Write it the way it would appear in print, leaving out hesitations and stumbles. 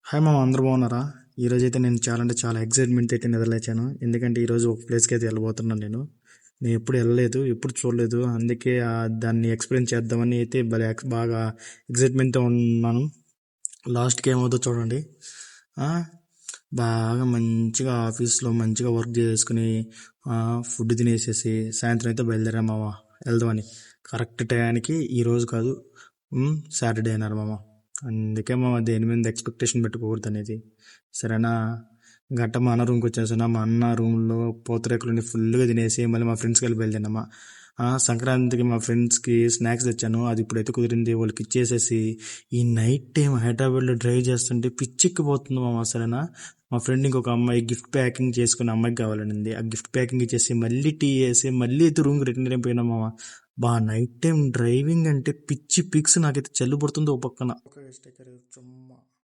Hi మామ, అందరూ బాగున్నారా? ఈరోజు అయితే నేను చాలా అంటే చాలా ఎక్సైట్మెంట్ అయితే నిద్రలేచాను. ఎందుకంటే ఈరోజు ఒక ప్లేస్కి అయితే వెళ్ళబోతున్నాను. నేను ఎప్పుడు వెళ్ళలేదు, ఎప్పుడు చూడలేదు. అందుకే దాన్ని ఎక్స్పీరియన్స్ చేద్దామని అయితే బాగా ఎక్సైట్మెంట్తో ఉన్నాను. లాస్ట్కి ఏమవుతుందో చూడండి. ఆ, బాగా మంచిగా ఆఫీస్లో మంచిగా వర్క్ చేసుకుని ఫుడ్ తినేసేసి సాయంత్రం అయితే బయలుదేరాం మామ, వెళ్దామని. కరెక్ట్ టయానికి ఈరోజు కాదు, సాటర్డే అన్నారు మామ. అందుకే మామ దేని మీద ఎక్స్పెక్టేషన్ పెట్టుకోకూడదు అనేది, సరేనా? గంట మా అన్న రూమ్కి వచ్చేసాను. మా అన్న రూమ్లో పూతరేకులని ఫుల్గా తినేసి మళ్ళీ మా ఫ్రెండ్స్కి వెళ్ళి బయలుదేరినామా. సంక్రాంతికి మా ఫ్రెండ్స్కి స్నాక్స్ తెచ్చాను, అది ఇప్పుడైతే కుదిరింది, వాళ్ళకి ఇచ్చేసేసి ఈ నైట్ టైం హైదరాబాద్లో డ్రైవ్ చేస్తుంటే పిచ్చెక్కిపోతుంది మామ, సరేనా? మా ఫ్రెండ్ ఇంకొక అమ్మాయి గిఫ్ట్ ప్యాకింగ్ చేసుకుని అమ్మాయికి కావాలనింది, ఆ గిఫ్ట్ ప్యాకింగ్ ఇచ్చేసి మళ్ళీ టీ వేసి మళ్ళీ అయితే రూమ్కి రిటర్న్ అయిపోయినా మామ. నైట్ టైం డ్రైవింగ్ అంటే పిచ్చి పిక్స్, నాకైతే చల్లు పడుతుంది ఓ పక్కన.